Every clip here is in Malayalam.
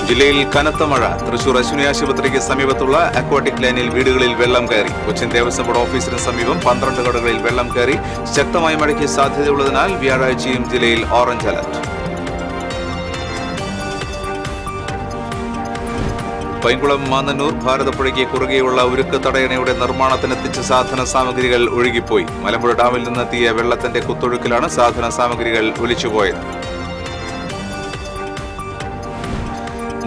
ജില്ലയിൽ കനത്ത മഴ. തൃശൂർ അശ്വിനി ആശുപത്രിക്ക് സമീപത്തുള്ള അക്വാട്ടിക് ലൈനിൽ വീടുകളിൽ വെള്ളം കയറി. കൊച്ചിൻ ദേവസ്വം ബോർഡ് ഓഫീസിന് സമീപം 12 കടകളിൽ വെള്ളം കയറി. ശക്തമായ മഴയ്ക്ക് സാധ്യതയുള്ളതിനാൽ വ്യാഴാഴ്ചയും ജില്ലയിൽ ഓറഞ്ച് അലർട്ട്. പൈങ്കുളം മാന്നന്നൂർ ഭാരതപ്പുഴയ്ക്ക് കുറുകെയുള്ള ഉരുക്ക് തടയണയുടെ നിർമ്മാണത്തിനെത്തിച്ച സാധന സാമഗ്രികൾ ഒഴുകിപ്പോയി. മലമ്പുഴ ഡാമിൽ നിന്നെത്തിയ വെള്ളത്തിന്റെ കുത്തൊഴുക്കിലാണ് സാധന സാമഗ്രികൾ ഒലിച്ചുപോയത്.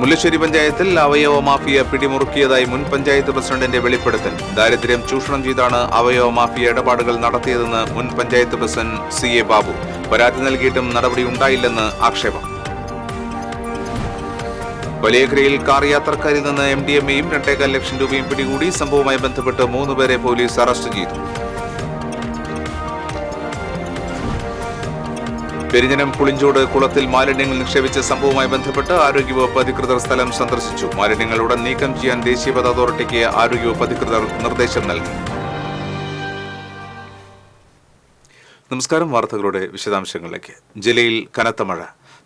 മുല്ലശ്ശേരി പഞ്ചായത്തിൽ അവയവ മാഫിയ പിടിമുറുക്കിയതായി മുൻ പഞ്ചായത്ത് പ്രസിഡന്റിന്റെ വെളിപ്പെടുത്തൽ. ദാരിദ്ര്യം ചൂഷണം ചെയ്താണ് അവയവ മാഫിയ ഇടപാടുകൾ നടത്തിയതെന്ന് മുൻ പഞ്ചായത്ത് പ്രസിഡന്റ് CA ബാബു. പരാതി നൽകിയിട്ടും നടപടിയുണ്ടായില്ലെന്ന് ആക്ഷേപം. വലിയകരയിൽ കാർ യാത്രക്കാരിൽ നിന്ന് MDMA-യും 2.25 ലക്ഷം രൂപയും പിടികൂടി. സംഭവവുമായി ബന്ധപ്പെട്ട് 3 പേരെ പോലീസ് അറസ്റ്റ് ചെയ്തു. പെരിഞ്ഞനം പുളിഞ്ചോട് കുളത്തിൽ മാലിന്യങ്ങൾ നിക്ഷേപിച്ച സംഭവവുമായി ബന്ധപ്പെട്ട് ആരോഗ്യവകുപ്പ് അധികൃതർ സ്ഥലം സന്ദർശിച്ചു. മാലിന്യങ്ങൾ ഉടൻ നീക്കം ചെയ്യാൻ ദേശീയപാത അതോറിറ്റിക്ക് ആരോഗ്യവകുപ്പ് അധികൃതർ നിർദ്ദേശം നൽകി. നമസ്കാരം. വാർത്തകളുടെ വിശദാംശങ്ങളിലേക്ക്. ജില്ലയിൽ കനത്ത മഴ.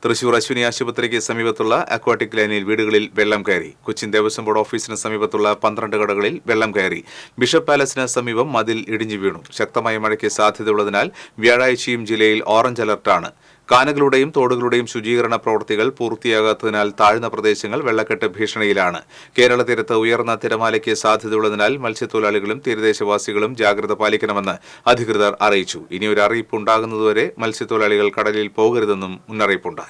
തൃശൂർ അശ്വിനി ആശുപത്രിക്ക് സമീപത്തുള്ള അക്വാട്ടിക് ലൈനിൽ വീടുകളിൽ വെള്ളം കയറി. കൊച്ചിൻ ദേവസ്വം ബോർഡ് ഓഫീസിന് സമീപത്തുള്ള 12 കടകളിൽ വെള്ളം കയറി. ബിഷപ്പ് പാലസിന് സമീപം മതിൽ ഇടിഞ്ഞു വീണു. ശക്തമായ മഴയ്ക്ക് സാധ്യതയുള്ളതിനാൽ വ്യാഴാഴ്ചയും ജില്ലയിൽ ഓറഞ്ച് അലർട്ടാണ്. കാനകളുടെയും തോടുകളുടെയും ശുചീകരണ പ്രവൃത്തികൾ പൂർത്തിയാകാത്തതിനാൽ താഴ്ന്ന പ്രദേശങ്ങൾ വെള്ളക്കെട്ട് ഭീഷണിയിലാണ്. കേരള തീരത്ത് ഉയർന്ന തിരമാലയ്ക്ക് സാധ്യതയുള്ളതിനാൽ മത്സ്യത്തൊഴിലാളികളും തീരദേശവാസികളും ജാഗ്രത പാലിക്കണമെന്ന് അധികൃതർ അറിയിച്ചു. ഇനിയൊരു അറിയിപ്പ് ഉണ്ടാകുന്നതുവരെ മത്സ്യത്തൊഴിലാളികൾ കടലിൽ പോകരുതെന്നും മുന്നറിയിപ്പുണ്ട്.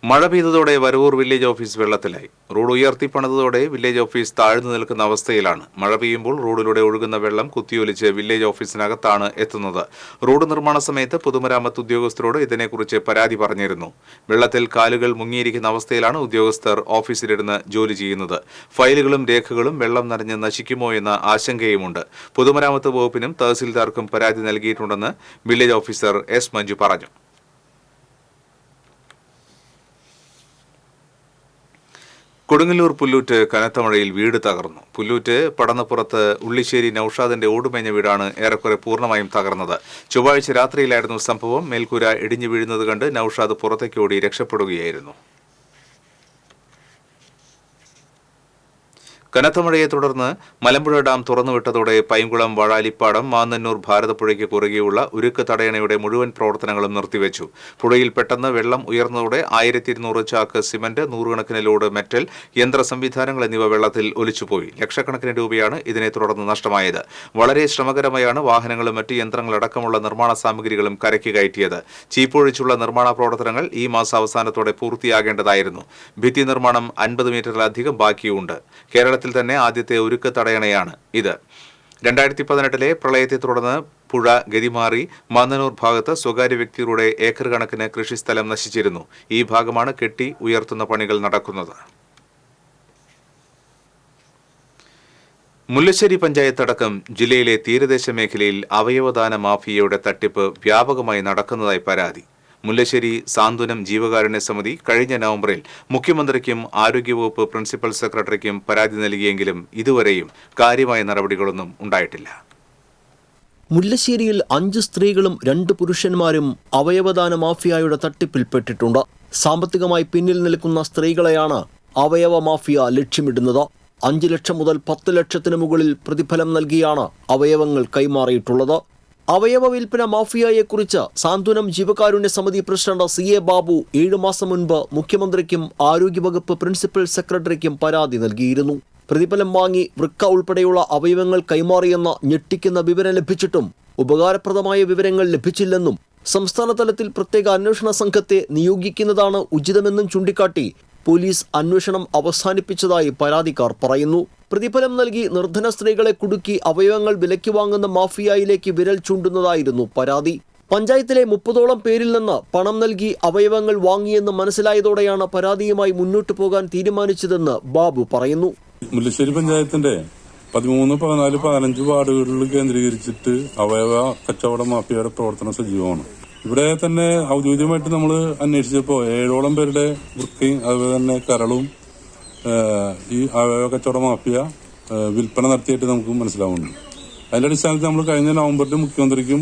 മഴ പെയ്തതോടെ വരവൂർ വില്ലേജ് ഓഫീസ് വെള്ളത്തിലായി. റോഡ് ഉയർത്തി പണിതതോടെ വില്ലേജ് ഓഫീസ് താഴ്ന്നു നിൽക്കുന്ന അവസ്ഥയിലാണ്. മഴ പെയ്യുമ്പോൾ റോഡിലൂടെ ഒഴുകുന്ന വെള്ളം കുത്തിയൊലിച്ച് വില്ലേജ് ഓഫീസിനകത്താണ് എത്തുന്നത്. റോഡ് നിർമ്മാണ സമയത്ത് പൊതുമരാമത്ത് ഉദ്യോഗസ്ഥരോട് ഇതിനെക്കുറിച്ച് പരാതി പറഞ്ഞിരുന്നു. വെള്ളത്തിൽ കാലുകൾ മുങ്ങിയിരിക്കുന്ന അവസ്ഥയിലാണ് ഉദ്യോഗസ്ഥർ ഓഫീസിലിരുന്ന് ജോലി ചെയ്യുന്നത്. ഫയലുകളും രേഖകളും വെള്ളം നനഞ്ഞ് നശിക്കുമോ എന്ന ആശങ്കയുമുണ്ട്. പൊതുമരാമത്ത് വകുപ്പിനും തഹസിൽദാർക്കും പരാതി നൽകിയിട്ടുണ്ടെന്ന് വില്ലേജ് ഓഫീസർ S. മഞ്ജു പറഞ്ഞു. കൊടുങ്ങല്ലൂർ പുല്ലൂറ്റ് കനത്ത മഴയിൽ വീട് തകർന്നു. പുല്ലൂറ്റ് പടന്നപ്പുറത്ത് ഉള്ളിശ്ശേരി നൌഷാദിന്റെ ഓടുമേഞ്ഞ വീടാണ് ഏറെക്കുറെ പൂർണ്ണമായും തകർന്നത്. ചൊവ്വാഴ്ച രാത്രിയിലായിരുന്നു സംഭവം. മേൽക്കൂര ഇടിഞ്ഞു വീഴുന്നത് കണ്ട് നൌഷാദ് പുറത്തേക്ക് ഓടി രക്ഷപ്പെടുകയായിരുന്നു. കനത്ത മഴയെ തുടർന്ന് മലമ്പുഴ ഡാം തുറന്നുവിട്ടതോടെ പൈങ്കുളം വാഴാലിപ്പാടം മാന്നന്നൂർ ഭാരതപ്പുഴയ്ക്ക് കുറുകെയുള്ള ഉരുക്ക് തടയണയുടെ മുഴുവൻ പ്രവർത്തനങ്ങളും നിർത്തിവെച്ചു. പുഴയിൽ പെട്ടെന്ന് വെള്ളം ഉയർന്നതോടെ 1200 ചാക്ക് സിമന്റ്, 100 കണക്കിന് ലോഡ് മെറ്റൽ, യന്ത്ര സംവിധാനങ്ങൾ എന്നിവ വെള്ളത്തിൽ ഒലിച്ചുപോയി. ലക്ഷക്കണക്കിന് രൂപയാണ് ഇതിനെ തുടർന്ന് നഷ്ടമായത്. വളരെ ശ്രമകരമായാണ് വാഹനങ്ങളും മറ്റ് യന്ത്രങ്ങളടക്കമുള്ള നിർമ്മാണ സാമഗ്രികളും കരയ്ക്ക് കയറ്റിയത്. ചീപ്പൊഴിച്ചുള്ള നിർമ്മാണ പ്രവർത്തനങ്ങൾ ഈ മാസാവസാനത്തോടെ പൂർത്തിയാകേണ്ടതായിരുന്നു. ഭിത്തി നിർമ്മാണം 50 മീറ്ററിലധികം ബാക്കിയുണ്ട്. കേരളത്തിൽ തന്നെ ആദ്യത്തെ ഉരുക്ക് തടയണയാണ് ഇത്. 2018-ലെ പ്രളയത്തെ തുടർന്ന് പുഴ ഗതിമാറി മാന്നന്നൂർ ഭാഗത്ത് സ്വകാര്യ വ്യക്തികളുടെ ഏക്കർ കണക്കിന് കൃഷിസ്ഥലം നശിച്ചിരുന്നു. ഈ ഭാഗമാണ് കെട്ടി ഉയർത്തുന്ന പണികൾ നടക്കുന്നത്. മുല്ലശ്ശേരി പഞ്ചായത്ത് അടക്കം ജില്ലയിലെ തീരദേശ മേഖലയിൽ അവയവദാന മാഫിയയുടെ തട്ടിപ്പ് വ്യാപകമായി നടക്കുന്നതായി പരാതി. മുല്ലശ്ശേരി സാന്ത്വനം ജീവകാരുണ്യ സമിതി കഴിഞ്ഞ നവംബറിൽ മുഖ്യമന്ത്രിക്കും ആരോഗ്യവകുപ്പ് പ്രിൻസിപ്പൽ സെക്രട്ടറിക്കും പരാതി നൽകിയെങ്കിലും ഇതുവരെയും കാര്യമായ നടപടികളൊന്നും ഉണ്ടായിട്ടില്ല. മുല്ലശ്ശേരിയിൽ 5 സ്ത്രീകളും 2 പുരുഷന്മാരും അവയവദാന മാഫിയയുടെ തട്ടിപ്പിൽപ്പെട്ടിട്ടുണ്ട്. സാമ്പത്തികമായി പിന്നിൽ നിൽക്കുന്ന സ്ത്രീകളെയാണ് അവയവ മാഫിയ ലക്ഷ്യമിടുന്നത്. 5 ലക്ഷം മുതൽ 10 ലക്ഷത്തിന് മുകളിൽ പ്രതിഫലം നൽകിയാണ് അവയവങ്ങൾ കൈമാറിയിട്ടുള്ളത്. അവയവ വിൽപ്പന മാഫിയയെക്കുറിച്ച് സാന്ത്വനം ജീവകാരുണ്യ സമിതി പ്രസിഡന്റ് CA ബാബു 7 മാസം മുൻപ് മുഖ്യമന്ത്രിക്കും ആരോഗ്യവകുപ്പ് പ്രിൻസിപ്പൽ സെക്രട്ടറിക്കും പരാതി നൽകിയിരുന്നു. പ്രതിഫലം വാങ്ങി വൃക്ക ഉൾപ്പെടെയുള്ള അവയവങ്ങൾ കൈമാറിയെന്ന ഞെട്ടിക്കുന്ന വിവരം ലഭിച്ചിട്ടും ഉപകാരപ്രദമായ വിവരങ്ങൾ ലഭിച്ചില്ലെന്നും സംസ്ഥാന തലത്തിൽ പ്രത്യേക അന്വേഷണ സംഘത്തെ നിയോഗിക്കുന്നതാണ് ഉചിതമെന്നും ചൂണ്ടിക്കാട്ടി പോലീസ് അന്വേഷണം അവസാനിപ്പിച്ചതായി പരാതിക്കാർ പറയുന്നു. പ്രതിഫലം നൽകി നിർധന സ്ത്രീകളെ കുടുക്കി അവയവങ്ങൾ വിലയ്ക്ക് വാങ്ങുന്ന മാഫിയയിലേക്ക് വിരൽ ചൂണ്ടുന്നതായിരുന്നു പരാതി. പഞ്ചായത്തിലെ 30ഓളം പേരിൽ നിന്ന് പണം നൽകി അവയവങ്ങൾ വാങ്ങിയെന്ന് മനസ്സിലായതോടെയാണ് പരാതിയുമായി മുന്നോട്ടു പോകാൻ തീരുമാനിച്ചതെന്ന് ബാബു പറയുന്നു. മുല്ലശ്ശേരി പഞ്ചായത്തിന്റെ 13, 14, 15 വാർഡുകളിൽ കേന്ദ്രീകരിച്ചിട്ട് അവയവ കച്ചവട മാഫിയയുടെ പ്രവർത്തനം സജീവമാണ്. ഇവിടെ തന്നെ ഔദ്യോഗികമായിട്ട് നമ്മൾ അന്വേഷിച്ചപ്പോൾ 7ഓളം പേരുടെ വൃക്കയും അതുപോലെ തന്നെ കരളും ഈ അവയവ കച്ചവട മാഫിയ വിൽപ്പന നടത്തിയിട്ട് നമുക്ക് മനസ്സിലാവുന്നുണ്ട്. അതിന്റെ അടിസ്ഥാനത്തിൽ നമ്മൾ കഴിഞ്ഞ നവംബറിൽ മുഖ്യമന്ത്രിക്കും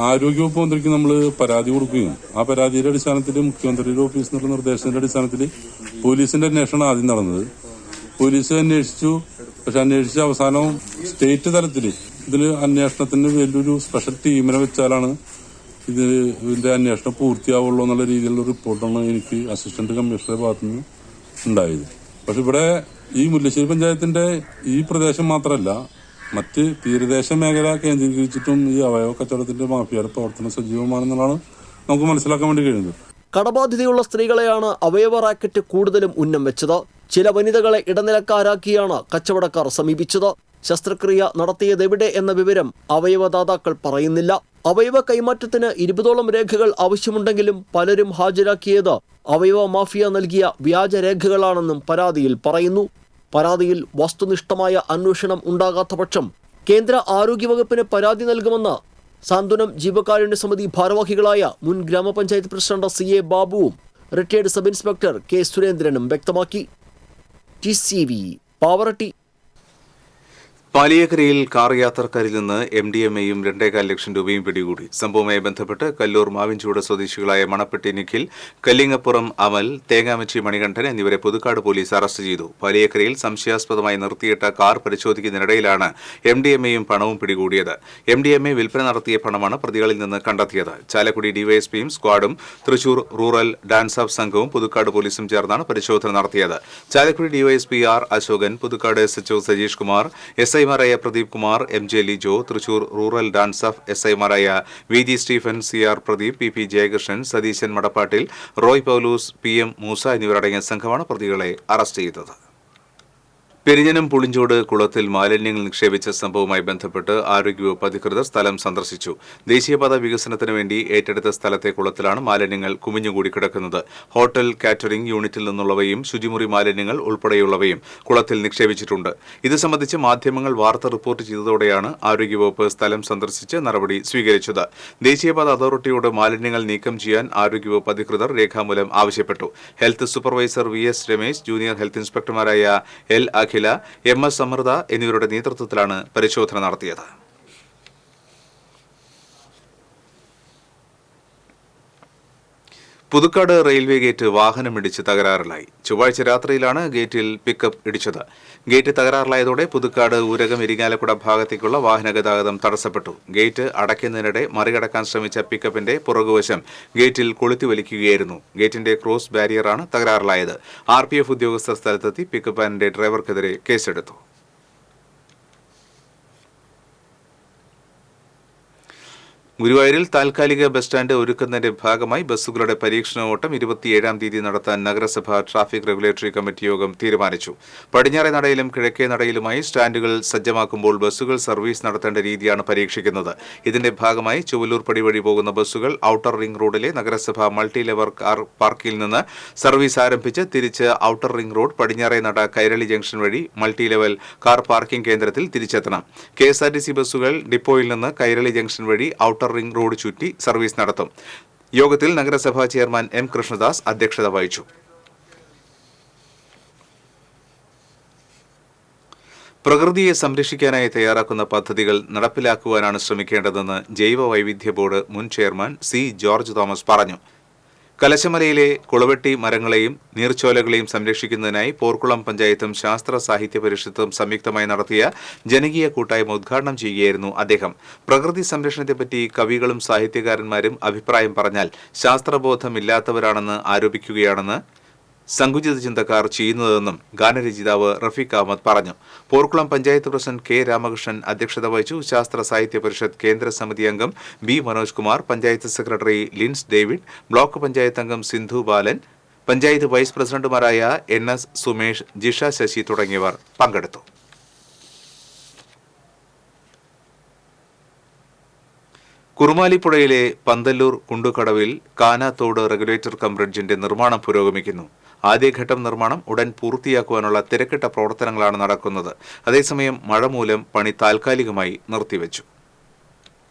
ആരോഗ്യവകുപ്പ് മന്ത്രിക്കും നമ്മൾ പരാതി കൊടുക്കുകയും ആ പരാതിയുടെ അടിസ്ഥാനത്തിൽ മുഖ്യമന്ത്രിയുടെ ഓഫീസിൽ നിന്നുള്ള നിർദ്ദേശത്തിന്റെ അടിസ്ഥാനത്തിൽ പോലീസിന്റെ അന്വേഷണം ആദ്യം നടന്നത്. പോലീസ് അന്വേഷിച്ചു. പക്ഷെ അന്വേഷിച്ച അവസാനം സ്റ്റേറ്റ് തലത്തിൽ ഇതിൽ അന്വേഷണത്തിന് വലിയൊരു സ്പെഷ്യൽ ടീമിനെ വെച്ചാലാണ് ഇതിന്റെ അന്വേഷണം പൂർത്തിയാവുള്ളൂ എന്നുള്ള രീതിയിലുള്ള റിപ്പോർട്ടാണ് എനിക്ക് അസിസ്റ്റന്റ് കമ്മീഷണറുടെ ഭാഗത്തുനിന്ന് ഉണ്ടായത്. പക്ഷെ ഇവിടെ ഈ മുല്ലശ്ശേരി പഞ്ചായത്തിന്റെ ഈ പ്രദേശം മാത്രമല്ല, മറ്റ് തീരദേശ മേഖല കേന്ദ്രീകരിച്ചിട്ടും ഈ അവയവ കച്ചവടത്തിന്റെ മാഫിയയുടെ പ്രവർത്തനം സജീവമാണെന്നുള്ളതാണ് നമുക്ക് മനസ്സിലാക്കാൻ വേണ്ടി കഴിയുന്നത്. കടബാധിതയുള്ള സ്ത്രീകളെയാണ് അവയവ റാക്കറ്റ് കൂടുതലും ഉന്നം വെച്ചത്. ചില വനിതകളെ ഇടനിലക്കാരാക്കിയാണ് കച്ചവടക്കാർ സമീപിച്ചത്. ശസ്ത്രക്രിയ നടത്തിയതെവിടെ എന്ന വിവരം അവയവദാതാക്കൾ പറയുന്നില്ല. അവയവ കൈമാറ്റത്തിന് 20ഓളം രേഖകൾ ആവശ്യമുണ്ടെങ്കിലും പലരും ഹാജരാക്കിയത് അവയവ മാഫിയ നൽകിയ വ്യാജരേഖകളാണെന്നും പരാതിയിൽ പറയുന്നു. പരാതിയിൽ വസ്തുനിഷ്ഠമായ അന്വേഷണം ഉണ്ടാകാത്ത പക്ഷം കേന്ദ്ര ആരോഗ്യവകുപ്പിന് പരാതി നൽകുമെന്ന് സാന്ത്വനം ജീവകാരുണ്യ സമിതി ഭാരവാഹികളായ മുൻ ഗ്രാമപഞ്ചായത്ത് പ്രസിഡന്റ് CA ബാബുവും റിട്ടയർഡ് സബ് ഇൻസ്പെക്ടർ K സുരേന്ദ്രനും വ്യക്തമാക്കി. TCV പാവറട്ടി. പാലിയേക്കരയിൽ കാർ യാത്രക്കാരിൽ നിന്ന് MDMA-യും 2.25 ലക്ഷം രൂപയും പിടികൂടി. സംഭവവുമായി ബന്ധപ്പെട്ട് കല്ലൂർ മാവിൻചൂട് സ്വദേശികളായ മണപ്പെട്ടി നിഖിൽ, കല്ലിങ്ങപ്പുറം അമൽ, തേങ്ങാമച്ചി മണികണ്ഠൻ എന്നിവരെ പുതുക്കാട് പോലീസ് അറസ്റ്റ് ചെയ്തു. പാലിയേക്കരയിൽ സംശയാസ്പദമായി നിർത്തിയിട്ട കാർ പരിശോധിക്കുന്നതിനിടയിലാണ് MDMA-യും പണവും പിടികൂടിയത്. MDMA വിൽപ്പന നടത്തിയ പണമാണ് പ്രതികളിൽ നിന്ന് കണ്ടെത്തിയത്. ചാലക്കുടി ഡിവൈഎസ്പിയും സ്ക്വാഡും തൃശൂർ റൂറൽ ഡാൻസ് ഓഫ് സംഘവും പുതുക്കാട് പോലീസും ചേർന്നാണ് പരിശോധന നടത്തിയത്. Chalakudy DYSP R Ashokan, Puthukkad SHO Sajeesh Kumar, SI-മാരായ Pradeep Kumar, MJ Lijo, Thrissur rural dance of SI-മാരായ VG Stephen, CR Pradeep, PP Jayakrishnan, Satheesan മടപ്പാട്ടിൽ, റോയ് പൗലൂസ്, PM മൂസ എന്നിവരടങ്ങിയ സംഘമാണ് പ്രതികളെ അറസ്റ്റ് ചെയ്തത്. പെരിഞ്ഞനം പുളിഞ്ചോട് കുളത്തിൽ മാലിന്യങ്ങൾ നിക്ഷേപിച്ച സംഭവവുമായി ബന്ധപ്പെട്ട് ആരോഗ്യവകുപ്പ് അധികൃതർ സ്ഥലം സന്ദർശിച്ചു. ദേശീയപാത വികസനത്തിന് വേണ്ടി ഏറ്റെടുത്ത സ്ഥലത്തെ കുളത്തിലാണ് മാലിന്യങ്ങൾ കുമിഞ്ഞുകൂടി കിടക്കുന്നത്. ഹോട്ടൽ കാറ്ററിംഗ് യൂണിറ്റിൽ നിന്നുള്ളവയും ശുചിമുറി മാലിന്യങ്ങൾ ഉൾപ്പെടെയുള്ളവയും കുളത്തിൽ നിക്ഷേപിച്ചിട്ടുണ്ട്. ഇത് സംബന്ധിച്ച് മാധ്യമങ്ങൾ വാർത്ത റിപ്പോർട്ട് ചെയ്തതോടെയാണ് ആരോഗ്യവകുപ്പ് സ്ഥലം സന്ദർശിച്ച് നടപടി സ്വീകരിച്ചത്. ദേശീയപാത അതോറിറ്റിയോട് മാലിന്യങ്ങൾ നീക്കം ചെയ്യാൻ ആരോഗ്യവകുപ്പ് അധികൃതർ രേഖാമൂലം ആവശ്യപ്പെട്ടു. Health supervisor VS Ramesh, junior health ഇൻസ്പെക്ടർമാരായ L അഖില, MS അമൃത എന്നിവരുടെ നേതൃത്വത്തിലാണ് പരിശോധന നടത്തിയത്. പുതുക്കാട് റെയിൽവേ ഗേറ്റ് വാഹനമിടിച്ച് തകരാറിലായി. ചൊവ്വാഴ്ച രാത്രിയിലാണ് ഗേറ്റിൽ പിക്കപ്പ് ഇടിച്ചത്. ഗേറ്റ് തകരാറിലായതോടെ പുതുക്കാട് ഊരകം ഇരിങ്ങാലക്കുട ഭാഗത്തേക്കുള്ള വാഹനഗതാഗതം തടസ്സപ്പെട്ടു. ഗേറ്റ് അടയ്ക്കുന്നതിനിടെ മറികടക്കാൻ ശ്രമിച്ച പിക്കപ്പിന്റെ പുറകുവശം ഗേറ്റിൽ കൊളുത്തി വലിക്കുകയായിരുന്നു. ഗേറ്റിന്റെ ക്രോസ് ബാരിയറാണ് തകരാറിലായത്. RPF ഉദ്യോഗസ്ഥർ സ്ഥലത്തെത്തി പിക്കപ്പ് വാനിന്റെ ഡ്രൈവർക്കെതിരെ കേസെടുത്തു. ഗുരുവായൂരിൽ താൽക്കാലിക ബസ് സ്റ്റാൻഡ് ഒരുക്കുന്നതിന്റെ ഭാഗമായി ബസ്സുകളുടെ പരീക്ഷണ ഓട്ടം 27-ാം തീയതി നടത്താൻ നഗരസഭ ട്രാഫിക് റെഗുലേറ്ററി കമ്മിറ്റി യോഗം തീരുമാനിച്ചു. പടിഞ്ഞാറേ നടയിലും കിഴക്കേ നടയിലുമായി സ്റ്റാൻഡുകൾ സജ്ജമാക്കുമ്പോൾ ബസ്സുകൾ സർവീസ് നടത്തേണ്ട രീതിയാണ് പരീക്ഷിക്കുന്നത്. ഇതിന്റെ ഭാഗമായി ചുവല്ലൂർ പടി വഴി പോകുന്ന ബസ്സുകൾ ഔട്ടർ റിംഗ് റോഡിലെ നഗരസഭ മൾട്ടി ലെവൽ കാർ പാർക്കിൽ നിന്ന് സർവീസ് ആരംഭിച്ച് തിരിച്ച് ഔട്ടർ റിംഗ് റോഡ്, പടിഞ്ഞാറേ നട, കൈരളി ജംഗ്ഷൻ വഴി മൾട്ടി ലെവൽ കാർ പാർക്കിംഗ് കേന്ദ്രത്തിൽ തിരിച്ചെത്തണം. KSRTC ബസ്സുകൾ ഡിപ്പോയിൽ നിന്ന് കൈരളി ജംഗ്ഷൻ വഴി ഔട്ടർ റിംഗ് റോഡ് ചുറ്റി സർവീസ് നടത്തും. യോഗത്തിൽ നഗരസഭാ ചെയർമാൻ M കൃഷ്ണദാസ് അധ്യക്ഷത വഹിച്ചു. പ്രകൃതിയെ സംരക്ഷിക്കാനായി തയ്യാറാക്കുന്ന പദ്ധതികൾ നടപ്പിലാക്കുവാനാണ് ശ്രമിക്കേണ്ടതെന്ന് ജൈവ വൈവിധ്യ ബോർഡ് മുൻ ചെയർമാൻ C ജോർജ് തോമസ് പറഞ്ഞു. കലശമലയിലെ കുളവെട്ടി മരങ്ങളെയും നീർച്ചോലകളെയും സംരക്ഷിക്കുന്നതിനായി പോർക്കുളം പഞ്ചായത്തും ശാസ്ത്ര സാഹിത്യ പരിഷത്തും സംയുക്തമായി നടത്തിയ ജനകീയ കൂട്ടായ്മ ഉദ്ഘാടനം ചെയ്യുകയായിരുന്നു അദ്ദേഹം. പ്രകൃതി സംരക്ഷണത്തെപ്പറ്റി കവികളും സാഹിത്യകാരന്മാരും അഭിപ്രായം പറഞ്ഞാൽ ശാസ്ത്രബോധമില്ലാത്തവരാണെന്ന് ആരോപിക്കുകയാണെന്ന് സങ്കുചിത ചിന്തക്കാർ ചെയ്യുന്നതെന്നും ഗാനരചയിതാവ് റഫീഖ് അഹമ്മദ് പറഞ്ഞു. പോർക്കുളം പഞ്ചായത്ത് പ്രസിഡന്റ് K രാമകൃഷ്ണൻ അധ്യക്ഷത വഹിച്ചു. ശാസ്ത്ര സാഹിത്യ പരിഷത്ത് കേന്ദ്ര സമിതി അംഗം B മനോജ് കുമാർ, പഞ്ചായത്ത് സെക്രട്ടറി ലിൻസ് ഡേവിഡ്, ബ്ലോക്ക് പഞ്ചായത്ത് അംഗം സിന്ധു ബാലൻ, പഞ്ചായത്ത് വൈസ് പ്രസിഡന്റുമാരായ NS സുമേഷ്, ജിഷ ശശി തുടങ്ങിയവർ പങ്കെടുത്തു. കുറുമാലിപ്പുഴയിലെ പന്തല്ലൂർ കുണ്ടുകടവിൽ കാനാത്തോട് റെഗുലേറ്റർ കം ബ്രിഡ്ജിന്റെ നിർമ്മാണം പുരോഗമിക്കുന്നു. ആദ്യഘട്ടം നിർമ്മാണം ഉടൻ പൂർത്തിയാക്കുവാനുള്ള തിരക്കിട്ട പ്രവർത്തനങ്ങളാണ് നടക്കുന്നത്. അതേസമയം മഴ മൂലം പണി താൽക്കാലികമായി നിർത്തിവെച്ചു.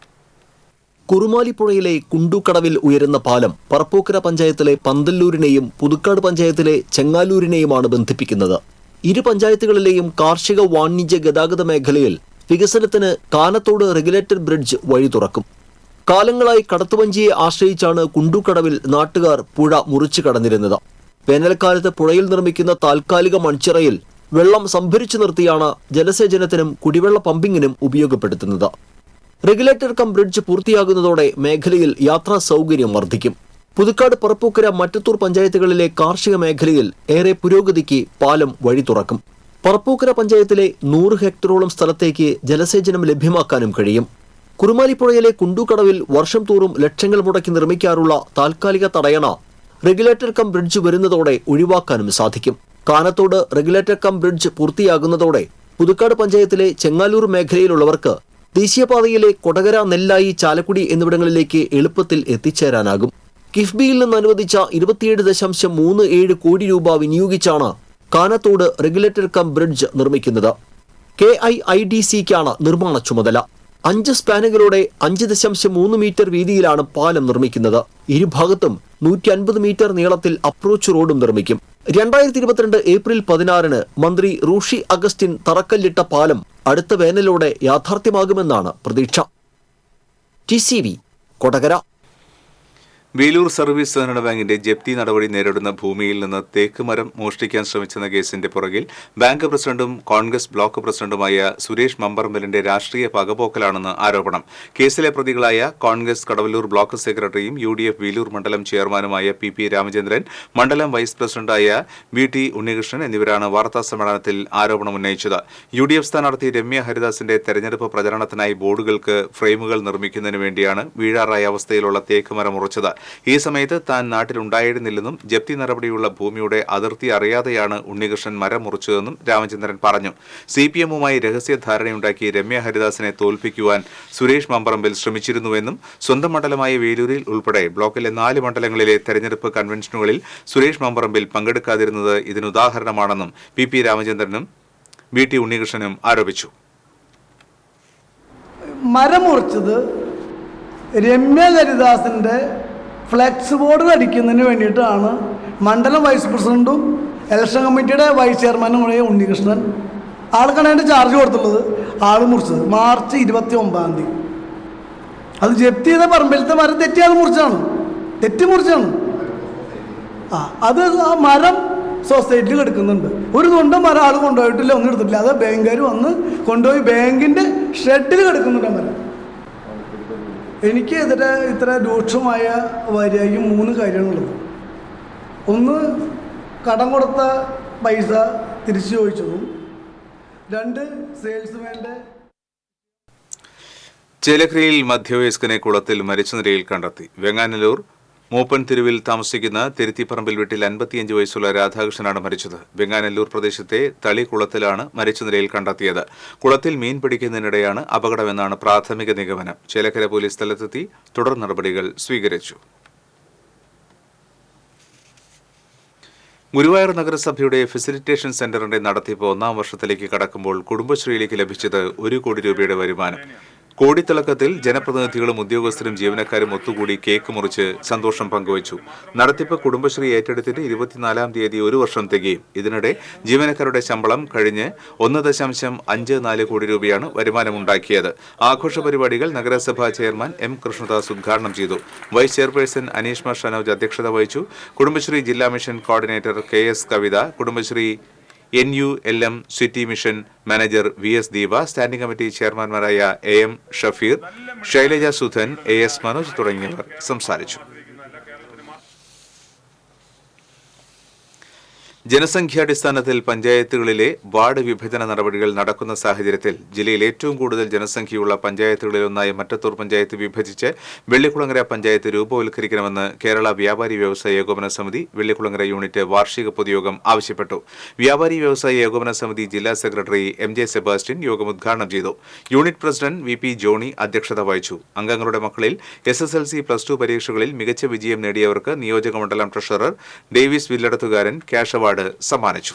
കുറുമാലിപ്പുഴയിലെ കുണ്ടുകടവിൽ ഉയരുന്ന പാലം പറപ്പൂക്കര പഞ്ചായത്തിലെ പന്തല്ലൂരിനെയും പുതുക്കാട് പഞ്ചായത്തിലെ ചെങ്ങാലൂരിനെയുമാണ് ബന്ധിപ്പിക്കുന്നത്. ഇരു പഞ്ചായത്തുകളിലെയും കാർഷിക വാണിജ്യ ഗതാഗത മേഖലയിൽ വികസനത്തിന് കാനത്തോട് റെഗുലേറ്റഡ് ബ്രിഡ്ജ് വഴി തുറക്കും. കാലങ്ങളായി കടത്തുവഞ്ചിയെ ആശ്രയിച്ചാണ് കുണ്ടൂക്കടവിൽ നാട്ടുകാർ പുഴ മുറിച്ചു കടന്നിരുന്നത്. വേനൽക്കാലത്ത് പുഴയിൽ നിർമ്മിക്കുന്ന താൽക്കാലിക മൺചിറയിൽ വെള്ളം സംഭരിച്ചു നിർത്തിയാണ് ജലസേചനത്തിനും കുടിവെള്ള പമ്പിങ്ങിനും ഉപയോഗപ്പെടുത്തുന്നത്. റെഗുലേറ്റർ കം ബ്രിഡ്ജ് പൂർത്തിയാകുന്നതോടെ മേഖലയിൽ യാത്രാ സൗകര്യം വർദ്ധിക്കും. പുതുക്കാട്, പറപ്പൂക്കര, മറ്റത്തൂർ പഞ്ചായത്തുകളിലെ കാർഷിക മേഖലയിൽ ഏറെ പുരോഗതിക്ക് പാലം വഴി തുറക്കും. പറപ്പൂക്കര പഞ്ചായത്തിലെ 100 ഹെക്ടറോളം സ്ഥലത്തേക്ക് ജലസേചനം ലഭ്യമാക്കാനും കഴിയും. കുറുമാലിപ്പുഴയിലെ കുണ്ടൂക്കടവിൽ വർഷം തോറും ലക്ഷങ്ങൾ മുടക്കി നിർമ്മിക്കാറുള്ള താൽക്കാലിക തടയണ റെഗുലേറ്റർ കം ബ്രിഡ്ജ് വരുന്നതോടെ ഒഴിവാക്കാനും സാധിക്കും. Kanathodu regulator cum bridge പൂർത്തിയാകുന്നതോടെ Puthukkad പഞ്ചായത്തിലെ ചെങ്ങാലൂർ മേഖലയിലുള്ളവർക്ക് ദേശീയപാതയിലെ കൊടകര, നെല്ലായി, ചാലക്കുടി എന്നിവിടങ്ങളിലേക്ക് എളുപ്പത്തിൽ എത്തിച്ചേരാനാകും. കിഫ്ബിയിൽ നിന്ന് അനുവദിച്ച 27.37 കോടി രൂപ വിനിയോഗിച്ചാണ് കാനത്തോട് റെഗുലേറ്റർ കം ബ്രിഡ്ജ് നിർമ്മിക്കുന്നത്. KIIDCക്കാണ് നിർമ്മാണ ചുമതല. 5 സ്പാനുകളോടെ 5.3 മീറ്റർ വീതിയിലാണ് പാലം നിർമ്മിക്കുന്നത്. ഇരുഭാഗത്തും 150 മീറ്റർ നീളത്തിൽ അപ്രോച്ച് റോഡും നിർമ്മിക്കും. 2022 ഏപ്രിൽ 16 മന്ത്രി റൂഷി അഗസ്റ്റിൻ തറക്കല്ലിട്ട പാലം അടുത്ത വേനലോടെ യാഥാർത്ഥ്യമാകുമെന്നാണ് പ്രതീക്ഷ. TCV കൊടകര. വേലൂർ സർവീസ് സഹകരണ ബാങ്കിന്റെ ജപ്തി നടപടി നേരിടുന്ന ഭൂമിയിൽ നിന്ന് തേക്ക് മരം മോഷ്ടിക്കാൻ ശ്രമിച്ചെന്ന കേസിന്റെ പുറകിൽ ബാങ്ക് പ്രസിഡന്റും കോൺഗ്രസ് ബ്ലോക്ക് പ്രസിഡന്റുമായ സുരേഷ് മമ്പറമ്പലിന്റെ രാഷ്ട്രീയ പകപോക്കലാണെന്ന് ആരോപണം. കേസിലെ പ്രതികളായ കോൺഗ്രസ് കടവല്ലൂർ ബ്ലോക്ക് സെക്രട്ടറിയും UDF വേലൂർ മണ്ഡലം ചെയർമാനുമായ PP രാമചന്ദ്രൻ, മണ്ഡലം വൈസ് പ്രസിഡന്റായ VT ഉണ്ണികൃഷ്ണൻ എന്നിവരാണ് വാർത്താസമ്മേളനത്തിൽ ആരോപണമുന്നയിച്ചത്. UDF സ്ഥാനാർത്ഥി രമ്യ ഹരിദാസിന്റെ തെരഞ്ഞെടുപ്പ് പ്രചരണത്തിനായി ബോർഡുകൾക്ക് ഫ്രെയിമുകൾ നിർമ്മിക്കുന്നതിന് വേണ്ടിയാണ് വീഴാറായ അവസ്ഥയിലുള്ള തേക്ക് മരം മുറിച്ചത്. ഈ സമയത്ത് താൻ നാട്ടിലുണ്ടായിരുന്നില്ലെന്നും ജപ്തി നടപടിയുള്ള ഭൂമിയുടെ അതിർത്തി അറിയാതെയാണ് ഉണ്ണികൃഷ്ണൻ മരം മുറിച്ചതെന്നും രാമചന്ദ്രൻ പറഞ്ഞു. CPMവുമായി രഹസ്യ ധാരണയുണ്ടാക്കി രമ്യ ഹരിദാസിനെ തോൽപ്പിക്കുവാൻ സുരേഷ് മമ്പറമ്പിൽ ശ്രമിച്ചിരുന്നുവെന്നും സ്വന്തം മണ്ഡലമായ വേലൂരിൽ ഉൾപ്പെടെ ബ്ലോക്കിലെ 4 മണ്ഡലങ്ങളിലെ തെരഞ്ഞെടുപ്പ് കൺവെൻഷനുകളിൽ സുരേഷ് മമ്പറമ്പിൽ പങ്കെടുക്കാതിരുന്നത് ഇതിനുദാഹരണമാണെന്നും PP രാമചന്ദ്രനും VT ഉണ്ണികൃഷ്ണനും ആരോപിച്ചു. മരം മുറിച്ചത് രമ്യ ഹരിദാസിന്റെ ഫ്ലെക്സ് ബോർഡ് അടിക്കുന്നതിന് വേണ്ടിയിട്ടാണ് മണ്ഡലം വൈസ് പ്രസിഡന്റും ഇലക്ഷൻ കമ്മിറ്റിയുടെ വൈസ് ചെയർമാനുമായ ഉണ്ണികൃഷ്ണൻ ആൾക്കാണ് അതിൻ്റെ ചാർജ് കൊടുത്തുള്ളത്. ആൾ മുറിച്ചത് മാർച്ച് 29-ാം തീയതി. അത് ജപ്തി ചെയ്ത പറമ്പിലത്തെ മരം തെറ്റി മുറിച്ചാണ്. അത് ആ മരം സൊസൈറ്റിയിൽ കിടക്കുന്നുണ്ട്. ഒരു തൊണ്ട മരം ആൾ കൊണ്ടുപോയിട്ടില്ല, ഒന്നും എടുത്തിട്ടില്ല. അത് ബാങ്കുകാർ വന്ന് കൊണ്ടുപോയി ബാങ്കിൻ്റെ ഷെഡിൽ കിടക്കുന്നുണ്ട് മരം. എനിക്കെതിരെ ഇത്ര രൂക്ഷമായ വരികയും 3 കാര്യങ്ങളുള്ളത്. ഒന്ന്, കടം കൊടുത്ത പൈസ തിരിച്ചു ചോദിച്ചതും. 2, സെയിൽസ്മാൻ്റെ. ചേലക്കരയിൽ മധ്യവയസ്കനെ കുളത്തിൽ മരിച്ച നിലയിൽ കണ്ടെത്തി. വെങ്ങാനല്ലൂർ മൂപ്പൻ തെരുവിൽ താമസിക്കുന്ന തിരുത്തിപ്പറമ്പിൽ വീട്ടിൽ 55 വയസ്സുള്ള രാധാകൃഷ്ണനാണ് മരിച്ചത്. വെങ്ങാനല്ലൂർ പ്രദേശത്തെ തളിക്കുളത്തിലാണ് മരിച്ച നിലയിൽ കണ്ടെത്തിയത്. കുളത്തിൽ മീൻ പിടിക്കുന്നതിനിടെയാണ് അപകടമെന്നാണ് പ്രാഥമിക നിഗമനം. ചേലക്കര പോലീസ് സ്ഥലത്തെത്തി തുടർ നടപടികൾ സ്വീകരിച്ചു. ഗുരുവായൂർ നഗരസഭയുടെ ഫെസിലിറ്റേഷൻ സെന്ററിന്റെ നടത്തിപ്പ് 1ാം വർഷത്തിലേക്ക് കടക്കുമ്പോൾ കുടുംബശ്രീയിലേക്ക് ലഭിച്ചത് 1 കോടി രൂപയുടെ വരുമാനം. കോടിത്തിളക്കത്തിൽ ജനപ്രതിനിധികളും ഉദ്യോഗസ്ഥരും ജീവനക്കാരും ഒത്തുകൂടി കേക്ക് മുറിച്ച് സന്തോഷം പങ്കുവച്ചു. നടത്തിപ്പ് കുടുംബശ്രീ ഏറ്റെടുത്തിട്ട് 24-ാം തീയതി 1 വർഷം തികയും. ഇതിനിടെ ജീവനക്കാരുടെ ശമ്പളം കഴിഞ്ഞ് 1.54 കോടി രൂപയാണ് വരുമാനമുണ്ടാക്കിയത്. ആഘോഷ പരിപാടികൾ നഗരസഭാ ചെയർമാൻ M. കൃഷ്ണദാസ് ഉദ്ഘാടനം ചെയ്തു. വൈസ് ചെയർപേഴ്സൺ അനീഷ്മ ഷനോജ് അധ്യക്ഷത വഹിച്ചു. കുടുംബശ്രീ ജില്ലാ mission coordinator KS Kavitha, Kudumbashree NULM city mission manager VS Deepa, standing committee ചെയർമാൻമാരായ AM ഷഫീർ, ശൈലജ സുധൻ, AS മനോജ് തുടങ്ങിയവർ സംസാരിച്ചു. ജനസംഖ്യാടിസ്ഥാനത്തിൽ പഞ്ചായത്തുകളിലെ വാർഡ് വിഭജന നടപടികൾ നടക്കുന്ന സാഹചര്യത്തിൽ ജില്ലയിൽ ഏറ്റവും കൂടുതൽ ജനസംഖ്യയുള്ള പഞ്ചായത്തുകളിലൊന്നായ മറ്റത്തൂർ പഞ്ചായത്ത് വിഭജിച്ച് വെള്ളിക്കുളങ്ങര പഞ്ചായത്ത് രൂപവൽക്കരിക്കണമെന്ന് കേരള വ്യാപാരി വ്യവസായ ഏകോപന സമിതി വെള്ളിക്കുളങ്ങര യൂണിറ്റ് വാർഷിക പൊതുയോഗം ആവശ്യപ്പെട്ടു. വ്യാപാരി വ്യവസായ ഏകോപന സമിതി ജില്ലാ സെക്രട്ടറി MJ സെബാസ്റ്റ്യൻ യോഗം ഉദ്ഘാടനം ചെയ്തു. യൂണിറ്റ് പ്രസിഡന്റ് VP ജോണി അധ്യക്ഷത വഹിച്ചു. അംഗങ്ങളുടെ മക്കളിൽ SSLC +2 പരീക്ഷകളിൽ മികച്ച വിജയം നേടിയവർക്ക് നിയോജക മണ്ഡലം treasurer Davis Villadathukaran cash award സമ്മാനിച്ചു.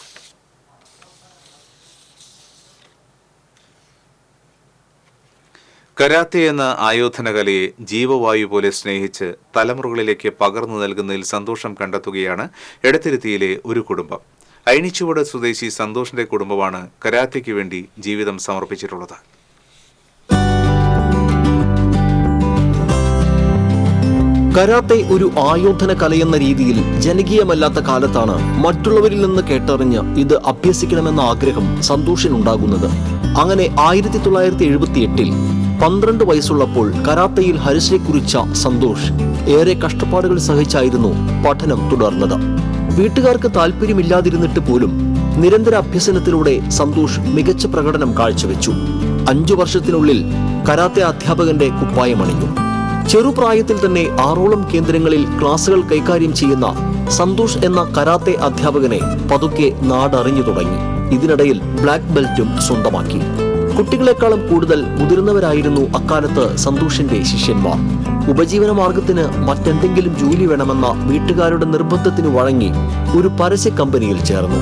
കരാത്തെ എന്ന ആയോധന കലയെ ജീവവായു പോലെ സ്നേഹിച്ച് തലമുറകളിലേക്ക് പകർന്നു നൽകുന്നതിൽ സന്തോഷം കണ്ടെത്തുകയാണ് എടത്തിരുത്തിയിലെ ഒരു കുടുംബം. അയണിച്ചുവട് സ്വദേശി സന്തോഷിന്റെ കുടുംബമാണ് കരാത്തയ്ക്ക് വേണ്ടി ജീവിതം സമർപ്പിച്ചിട്ടുള്ളത്. കരാത്തെ ഒരു ആയോധന കലയെന്ന രീതിയിൽ ജനകീയമല്ലാത്ത കാലത്താണ് മറ്റുള്ളവരിൽ നിന്ന് കേട്ടറിഞ്ഞ് ഇത് അഭ്യസിക്കണമെന്ന ആഗ്രഹം സന്തോഷിനുണ്ടാകുന്നത്. അങ്ങനെ 1978 12 വയസ്സുള്ളപ്പോൾ കരാത്തയിൽ ഹരിശ്രീ കുറിച്ച സന്തോഷ് ഏറെ കഷ്ടപ്പാടുകൾ സഹിച്ചായിരുന്നു പഠനം തുടർന്നത്. വീട്ടുകാർക്ക് താല്പര്യമില്ലാതിരുന്നിട്ട് പോലും നിരന്തര അഭ്യസനത്തിലൂടെ സന്തോഷ് മികച്ച പ്രകടനം കാഴ്ചവെച്ചു. 5 വർഷത്തിനുള്ളിൽ കരാത്തെ അധ്യാപകന്റെ കുപ്പായമണിഞ്ഞു. ചെറുപ്രായത്തിൽ തന്നെ 6ഓളം കേന്ദ്രങ്ങളിൽ ക്ലാസുകൾ കൈകാര്യം ചെയ്യുന്ന സന്തോഷ് എന്ന കരാത്തെ അധ്യാപകനെ പതുക്കെ നാടറിഞ്ഞു തുടങ്ങി. ഇതിനിടയിൽ ബ്ലാക്ക് ബെൽറ്റും സ്വന്തമാക്കി. കുട്ടികളെക്കാളും കൂടുതൽ മുതിർന്നവരായിരുന്നു അക്കാലത്ത് സന്തോഷിന്റെ ശിഷ്യന്മാർ. ഉപജീവന മാർഗത്തിന് മറ്റെന്തെങ്കിലും ജോലി വേണമെന്ന വീട്ടുകാരുടെ നിർബന്ധത്തിന് വഴങ്ങി ഒരു പരസ്യ കമ്പനിയിൽ ചേർന്നു.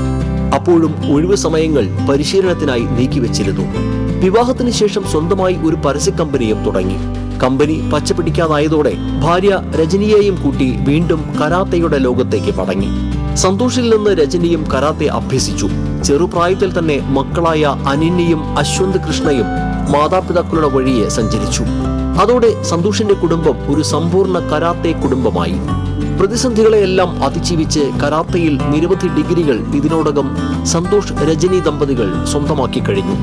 അപ്പോഴും ഒഴിവു സമയങ്ങൾ പരിശീലനത്തിനായി നീക്കിവെച്ചിരുന്നു. വിവാഹത്തിന് ശേഷം സ്വന്തമായി ഒരു പരസ്യ കമ്പനിയും തുടങ്ങി. കമ്പനി പച്ചപിടിക്കാതായതോടെ ഭാര്യ രജനിയെയും കൂട്ടി വീണ്ടും കരാത്തയുടെ ലോകത്തേക്ക് മടങ്ങി. സന്തോഷിൽ നിന്ന് രജനിയും കരാത്തെ അഭ്യസിച്ചു. ചെറുപ്രായത്തിൽ തന്നെ മക്കളായ അനന്യയും അശ്വന്ത് കൃഷ്ണയും മാതാപിതാക്കളുടെ വഴിയെ സഞ്ചരിച്ചു. അതോടെ സന്തോഷിന്റെ കുടുംബം ഒരു സമ്പൂർണ്ണ കരാത്തെ കുടുംബമായി. പ്രതിസന്ധികളെയെല്ലാം അതിജീവിച്ച് കരാത്തയിൽ നിരവധി ഡിഗ്രികൾ ഇതിനോടകം സന്തോഷ് രജനി ദമ്പതികൾ സ്വന്തമാക്കി കഴിഞ്ഞു.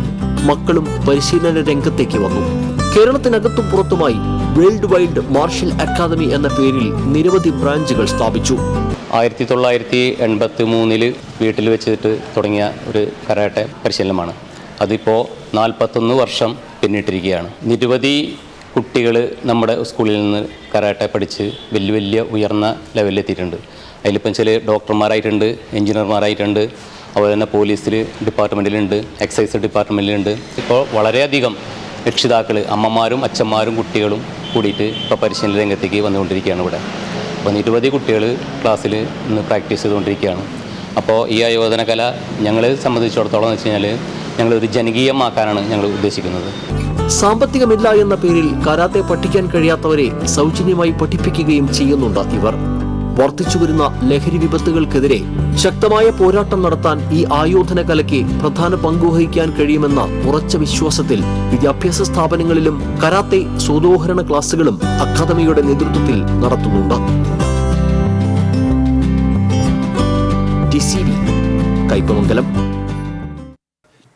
മക്കളും പരിശീലന രംഗത്തേക്ക് വന്നു. കേരളത്തിനകത്തും പുറത്തുമായി വേൾഡ് വൈഡ് മാർഷൽ അക്കാദമി എന്ന പേരിൽ നിരവധി ബ്രാഞ്ചുകൾ സ്ഥാപിച്ചു. 1983 വീട്ടിൽ വെച്ചിട്ട് തുടങ്ങിയ ഒരു കരാട്ടെ പരിശീലനമാണ്. അതിപ്പോൾ 41 വർഷം പിന്നിട്ടിരിക്കുകയാണ്. നിരവധി കുട്ടികൾ നമ്മുടെ സ്കൂളിൽ നിന്ന് കരാട്ടെ പഠിച്ച് വലിയ ഉയർന്ന ലെവലിലെത്തിയിട്ടുണ്ട്. അതിലിപ്പം ചില ഡോക്ടർമാരായിട്ടുണ്ട്, എഞ്ചിനീയർമാരായിട്ടുണ്ട്, അതുപോലെ തന്നെ പോലീസിൽ ഡിപ്പാർട്ട്മെൻറ്റിലുണ്ട്, എക്സൈസ് ഡിപ്പാർട്ട്മെൻറ്റിലുണ്ട്. ഇപ്പോൾ വളരെയധികം രക്ഷിതാക്കൾ, അമ്മമാരും അച്ഛന്മാരും കുട്ടികളും കൂടിയിട്ട് ഇപ്പോൾ പരിശീലന രംഗത്തേക്ക് വന്നുകൊണ്ടിരിക്കുകയാണ് ഇവിടെ. അപ്പോൾ നിരവധി കുട്ടികൾ ക്ലാസ്സിൽ ഇന്ന് പ്രാക്ടീസ് ചെയ്തുകൊണ്ടിരിക്കുകയാണ്. അപ്പോൾ ഈ ആയോധന കല ഞങ്ങളെ സംബന്ധിച്ചിടത്തോളം എന്ന് വെച്ച് കഴിഞ്ഞാൽ ഞങ്ങളൊരു ജനകീയമാക്കാനാണ് ഞങ്ങൾ ഉദ്ദേശിക്കുന്നത്. സാമ്പത്തികമില്ല എന്ന പേരിൽ കരാത്തെ പഠിക്കാൻ കഴിയാത്തവരെ സൗജന്യമായി പഠിപ്പിക്കുകയും ചെയ്യുന്നുണ്ട് ഇവർ. വർദ്ധിച്ചുവരുന്ന ലഹരി വിപത്തുകൾക്കെതിരെ ശക്തമായ പോരാട്ടം നടത്താൻ ഈ ആയോധന കലയ്ക്ക് പ്രധാന പങ്കുവഹിക്കാൻ കഴിയുമെന്ന ഉറച്ച വിശ്വാസത്തിൽ വിദ്യാഭ്യാസ സ്ഥാപനങ്ങളിലും കരാത്തെ സ്വതോഹരണ ക്ലാസുകളും അക്കാദമിയുടെ നേതൃത്വത്തിൽ നടത്തുന്നുണ്ട്. TCV കയ്പമംഗലം.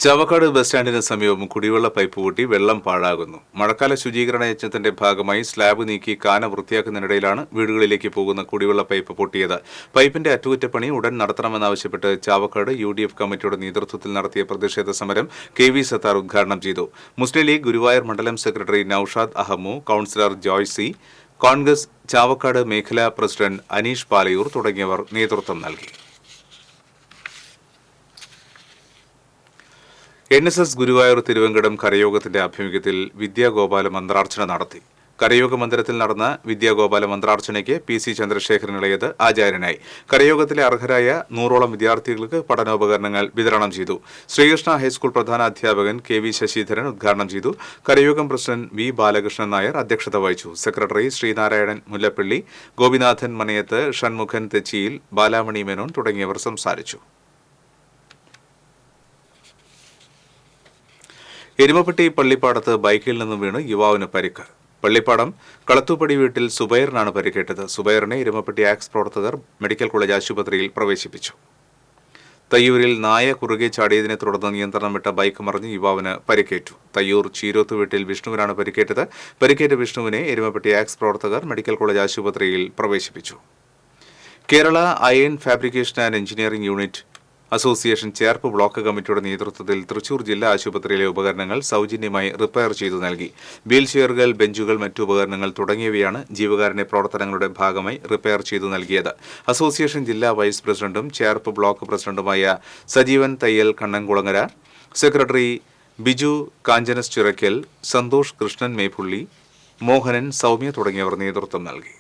ചാവക്കാട് ബസ് സ്റ്റാൻഡിന് സമീപം കുടിവെള്ള പൈപ്പ് പൊട്ടി വെള്ളം പാഴാകുന്നു. മഴക്കാല ശുചീകരണ യജ്ഞത്തിന്റെ ഭാഗമായി സ്ലാബ് നീക്കി കാന വൃത്തിയാക്കുന്നതിനിടയിലാണ് വീടുകളിലേക്ക് പോകുന്ന കുടിവെള്ള പൈപ്പ് പൊട്ടിയത്. പൈപ്പിന്റെ അറ്റകുറ്റപ്പണി ഉടൻ നടത്തണമെന്നാവശ്യപ്പെട്ട് ചാവക്കാട് UDF കമ്മിറ്റിയുടെ നേതൃത്വത്തിൽ നടത്തിയ പ്രതിഷേധ സമരം KV സത്താർ ഉദ്ഘാടനം ചെയ്തു. മുസ്ലിം ലീഗ് ഗുരുവായൂർ മണ്ഡലം സെക്രട്ടറി നൌഷാദ് അഹമ്മു, കൌൺസിലർ ജോയ്സി, കോൺഗ്രസ് ചാവക്കാട് മേഖലാ പ്രസിഡന്റ് അനീഷ് പാലയൂർ തുടങ്ങിയവർ നേതൃത്വം നൽകി. NSS ഗുരുവായൂർ തിരുവങ്കടം കരയോഗത്തിന്റെ ആഭിമുഖ്യത്തിൽ വിദ്യാഗോപാല മന്ത്രാർച്ചന നടത്തി. കരയോഗ മന്ദിരത്തിൽ നടന്ന വിദ്യാഗോപാല മന്ത്രാർച്ചനയ്ക്ക് PC ചന്ദ്രശേഖരൻ ഇളയത് ആചാര്യനായി. കരയോഗത്തിലെ അർഹരായ 100ഓളം വിദ്യാർത്ഥികൾക്ക് പഠനോപകരണങ്ങൾ വിതരണം ചെയ്തു. ശ്രീകൃഷ്ണ ഹൈസ്കൂൾ പ്രധാനാധ്യാപകൻ KV ശശിധരൻ ഉദ്ഘാടനം ചെയ്തു. കരയോഗം പ്രസിഡന്റ് V ബാലകൃഷ്ണൻ നായർ അധ്യക്ഷത വഹിച്ചു. സെക്രട്ടറി ശ്രീനാരായണൻ മുല്ലപ്പള്ളി, ഗോപിനാഥൻ മനയത്ത്, ഷൺമുഖൻ തെച്ചിയിൽ, ബാലാമണി മേനോൻ തുടങ്ങിയവർ സംസാരിച്ചു. എരുമപ്പെട്ടി പള്ളിപ്പാടത്ത് ബൈക്കിൽ നിന്നും വീണ് യുവാവിന് പരിക്ക്. പള്ളിപ്പാടം കളത്തുപടി വീട്ടിൽ സുബൈറിനാണ് പരിക്കേറ്റത്. സുബൈറിനെ എരുമപ്പെട്ടി ആക്സ് പ്രവർത്തകർ മെഡിക്കൽ കോളേജ് ആശുപത്രിയിൽ പ്രവേശിപ്പിച്ചു. തയ്യൂരിൽ നായ കുറുകെ ചാടിയതിനെ തുടർന്ന് നിയന്ത്രണം വിട്ട ബൈക്ക് മറിഞ്ഞ് യുവാവിന് പരിക്കേറ്റു. തയ്യൂർ ചീരോത്ത് വീട്ടിൽ വിഷ്ണുവിനാണ് പരിക്കേറ്റത്. പരിക്കേറ്റ വിഷ്ണുവിനെ എരുമപ്പെട്ടി ആക്സ് പ്രവർത്തകർ മെഡിക്കൽ കോളേജ് ആശുപത്രിയിൽ പ്രവേശിപ്പിച്ചു. Kerala iron fabrication and engineering unit association Cherpu block കമ്മിറ്റിയുടെ നേതൃത്വത്തിൽ തൃശൂർ ജില്ലാ ആശുപത്രിയിലെ ഉപകരണങ്ങൾ സൗജന്യമായി റിപ്പയർ ചെയ്തു നൽകി. വീൽ ചെയറുകൾ, ബെഞ്ചുകൾ, മറ്റു ഉപകരണങ്ങൾ തുടങ്ങിയവയാണ് ജീവകാരുണ്യ പ്രവർത്തനങ്ങളുടെ ഭാഗമായി റിപ്പയർ ചെയ്തു നൽകിയത്. അസോസിയേഷൻ ജില്ലാ വൈസ് പ്രസിഡന്റും ചേർപ്പ് ബ്ലോക്ക് പ്രസിഡന്റുമായ സജീവൻ തയ്യൽ കണ്ണൻകുളങ്ങര, സെക്രട്ടറി ബിജു കാഞ്ചനസ് ചിറക്കൽ, സന്തോഷ് കൃഷ്ണൻ മേപ്പുള്ളി, മോഹനൻ, സൗമ്യ തുടങ്ങിയവർ നേതൃത്വം നൽകി.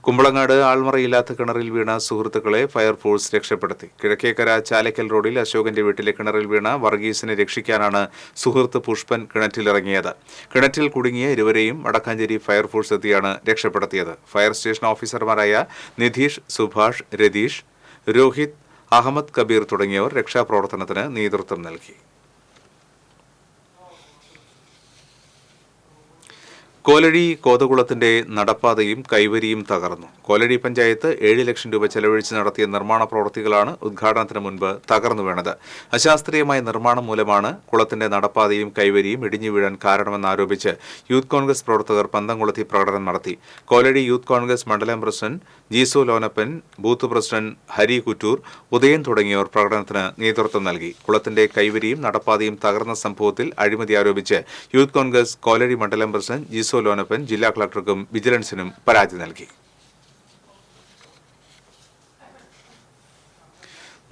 കുമ്പളങ്ങാട് ആൾമറയില്ലാത്ത കിണറിൽ വീണ സുഹൃത്തുക്കളെ ഫയർഫോഴ്സ് രക്ഷപ്പെടുത്തി. കിഴക്കേക്കര ചാലക്കൽ റോഡിൽ അശോകന്റെ വീട്ടിലെ കിണറിൽ വീണ വർഗീസിനെ രക്ഷിക്കാനാണ് സുഹൃത്ത് പുഷ്പൻ കിണറ്റിലിറങ്ങിയത്. കിണറ്റിൽ കുടുങ്ങിയ ഇരുവരെയും വടക്കാഞ്ചേരി ഫയർഫോഴ്സ് എത്തിയാണ് രക്ഷപ്പെടുത്തിയത്. ഫയർ സ്റ്റേഷൻ ഓഫീസർമാരായ നിധീഷ്, സുഭാഷ്, രതീഷ്, രോഹിത്, അഹമ്മദ് കബീർ തുടങ്ങിയവർ രക്ഷാപ്രവർത്തനത്തിന് നേതൃത്വം നൽകി. കോലഴി കോതകുളത്തിന്റെ നടപ്പാതയും കൈവരിയും തകർന്നു. കോലഴി പഞ്ചായത്ത് 7 ലക്ഷം രൂപ ചെലവഴിച്ച് നടത്തിയ നിർമ്മാണ പ്രവൃത്തികളാണ് ഉദ്ഘാടനത്തിന് മുൻപ് തകർന്നു വീണത്. അശാസ്ത്രീയമായ നിർമ്മാണം മൂലമാണ് കുളത്തിന്റെ നടപ്പാതയും കൈവരിയും ഇടിഞ്ഞു വീഴാൻ കാരണമെന്നാരോപിച്ച് യൂത്ത് കോൺഗ്രസ് പ്രവർത്തകർ പന്തംകുളത്തി പ്രകടനം നടത്തി. കോലഴി യൂത്ത് കോൺഗ്രസ് മണ്ഡലം president Jeeso Lonappan, booth president Hari Kuttoor, Udayan തുടങ്ങിയവർ പ്രകടനത്തിന് നേതൃത്വം നൽകി. കുളത്തിന്റെ കൈവരിയും നടപ്പാതയും തകർന്ന സംഭവത്തിൽ അഴിമതി ആരോപിച്ച് യൂത്ത് കോൺഗ്രസ് കോലഴി മണ്ഡലം പ്രസിഡന്റ് ജീസോ ലോനപ്പൻ ജില്ലാ കളക്ടർക്കും വിജിലൻസിനും പരാതി നൽകി.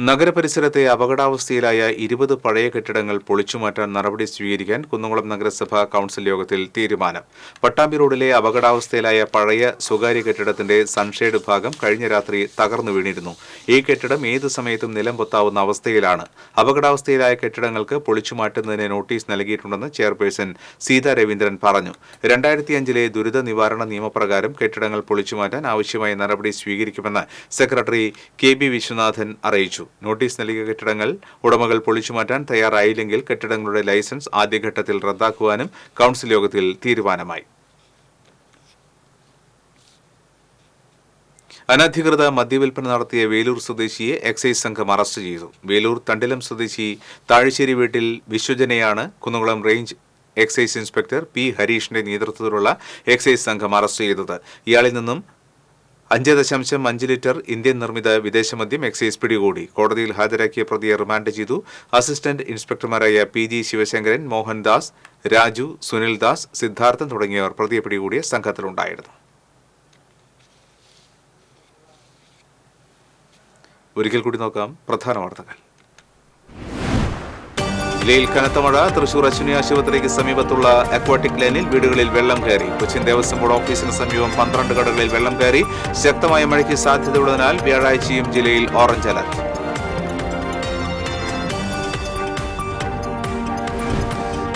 നഗരപരിസരത്തെ അപകടാവസ്ഥയിലായ 20 പഴയ കെട്ടിടങ്ങൾ പൊളിച്ചുമാറ്റാൻ നടപടി സ്വീകരിക്കാൻ കുന്നംകുളം നഗരസഭാ കൌൺസിൽ യോഗത്തിൽ തീരുമാനം. പട്ടാമ്പി റോഡിലെ അപകടാവസ്ഥയിലായ പഴയ സ്വകാര്യ കെട്ടിടത്തിന്റെ സൺഷെയ്ഡ് ഭാഗം കഴിഞ്ഞ രാത്രി തകർന്നു വീണിരുന്നു. ഈ കെട്ടിടം ഏതു സമയത്തും നിലം പൊത്താവുന്ന അവസ്ഥയിലാണ്. അപകടാവസ്ഥയിലായ കെട്ടിടങ്ങൾക്ക് പൊളിച്ചുമാറ്റുന്നതിന് നോട്ടീസ് നൽകിയിട്ടുണ്ടെന്ന് ചെയർപേഴ്സൺ സീതാ രവീന്ദ്രൻ പറഞ്ഞു. 2005 ദുരിത നിവാരണ നിയമപ്രകാരം കെട്ടിടങ്ങൾ പൊളിച്ചുമാറ്റാൻ ആവശ്യമായ നടപടി സ്വീകരിക്കുമെന്ന് സെക്രട്ടറി KB വിശ്വനാഥൻ അറിയിച്ചു. നോട്ടീസ് നൽകിയ കെട്ടിടങ്ങൾ ഉടമകൾ പൊളിച്ചുമാറ്റാൻ തയ്യാറായില്ലെങ്കിൽ കെട്ടിടങ്ങളുടെ ലൈസൻസ് ആദ്യഘട്ടത്തിൽ റദ്ദാക്കുവാനും കൌൺസിൽ യോഗത്തിൽ തീരുമാനമായി. അനധികൃത മദ്യവിൽപ്പന നടത്തിയ വേലൂർ സ്വദേശിയെ എക്സൈസ് സംഘം അറസ്റ്റ് ചെയ്തു. വേലൂർ തണ്ടിലം സ്വദേശി താഴ്ശ്ശേരി വീട്ടിൽ വിശ്വജനെയാണ് Kunnamkulam range excise inspector P ഹരീഷിന്റെ നേതൃത്വത്തിലുള്ള എക്സൈസ് സംഘം അറസ്റ്റ് ചെയ്തത്. ഇയാളിൽ നിന്നും 5.5 ലിറ്റർ ഇന്ത്യൻ നിർമ്മിത വിദേശമദ്യം എക്സൈസ് പിടികൂടി. കോടതിയിൽ ഹാജരാക്കിയ പ്രതിയെ റിമാൻഡ് ചെയ്തു. അസിസ്റ്റന്റ് ഇൻസ്പെക്ടർമാരായ PG ശിവശങ്കരൻ, മോഹൻദാസ്, രാജു, സുനിൽദാസ്, സിദ്ധാർത്ഥൻ തുടങ്ങിയവർ പ്രതിയെ പിടികൂടിയ സംഘത്തിലുണ്ടായിരുന്നു. ഒരിക്കൽ കൂടി നോക്കാം പ്രധാന വാർത്തകൾ. ജില്ലയിൽ കനത്ത മഴ. തൃശൂർ അശ്വിനി ആശുപത്രിക്ക് സമീപത്തുള്ള അക്വാട്ടിക് ലൈനിൽ വീടുകളിൽ വെള്ളം കയറി. കൊച്ചിൻ ദേവസ്വം ബോർഡ് ഓഫീസിന് സമീപം 12 കടകളിൽ വെള്ളം കയറി. ശക്തമായ മഴയ്ക്ക് സാധ്യതയുള്ളതിനാൽ വ്യാഴാഴ്ചയും ജില്ലയിൽ ഓറഞ്ച് അലർട്ട്.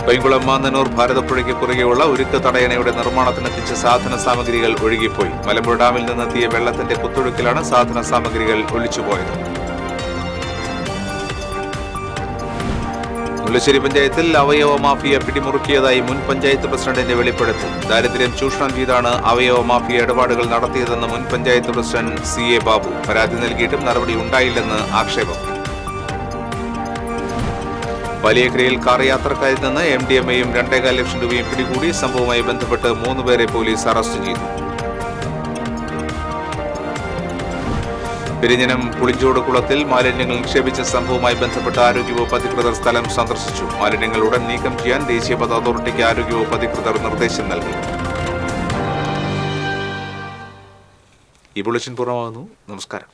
പൈങ്കുളം മാന്നന്നൂർ ഭാരതപ്പുഴയ്ക്ക് കുറുകെയുള്ള ഉരുക്ക് തടയണയുടെ നിർമ്മാണത്തിനെത്തിച്ച സാധന സാമഗ്രികൾ ഒഴുകിപ്പോയി. മലമ്പുഴ ഡാമിൽ നിന്നെത്തിയ വെള്ളത്തിന്റെ കുത്തൊഴുക്കിലാണ് സാധന സാമഗ്രികൾ ഒലിച്ചുപോയത്. മുല്ലശ്ശേരി പഞ്ചായത്തിൽ അവയവ മാഫിയ പിടിമുറുക്കിയതായി മുൻ പഞ്ചായത്ത് പ്രസിഡന്റിന്റെ വെളിപ്പെടുത്തൽ. ദാരിദ്ര്യം ചൂഷണം ചെയ്താണ് അവയവ മാഫിയ ഇടപാടുകൾ നടത്തിയതെന്ന് മുൻ പഞ്ചായത്ത് പ്രസിഡന്റ് CA ബാബു. പരാതി നൽകിയിട്ടും നടപടി ഉണ്ടായില്ലെന്ന് ആക്ഷേപം. വലിയക്കരയിൽ കാർ യാത്രക്കാരിൽ നിന്ന് MDMA-യും 2.25 ലക്ഷം രൂപയും പിടികൂടി. സംഭവവുമായി ബന്ധപ്പെട്ട് 3 പേരെ പോലീസ് അറസ്റ്റ് ചെയ്തു. പെരിഞ്ഞനം പുളിഞ്ചോട് കുളത്തിൽ മാലിന്യങ്ങൾ നിക്ഷേപിച്ച സംഭവവുമായി ബന്ധപ്പെട്ട് ആരോഗ്യവകുപ്പ് അധികൃതർ സ്ഥലം സന്ദർശിച്ചു. മാലിന്യങ്ങൾ ഉടൻ നീക്കം ചെയ്യാൻ ദേശീയപാത അതോറിറ്റിക്ക് ആരോഗ്യവകുപ്പ് അധികൃതർ നിർദ്ദേശം നൽകി. ഈ ബുള്ളറ്റിൻ പൂർണ്ണമാകുന്നു. നമസ്കാരം.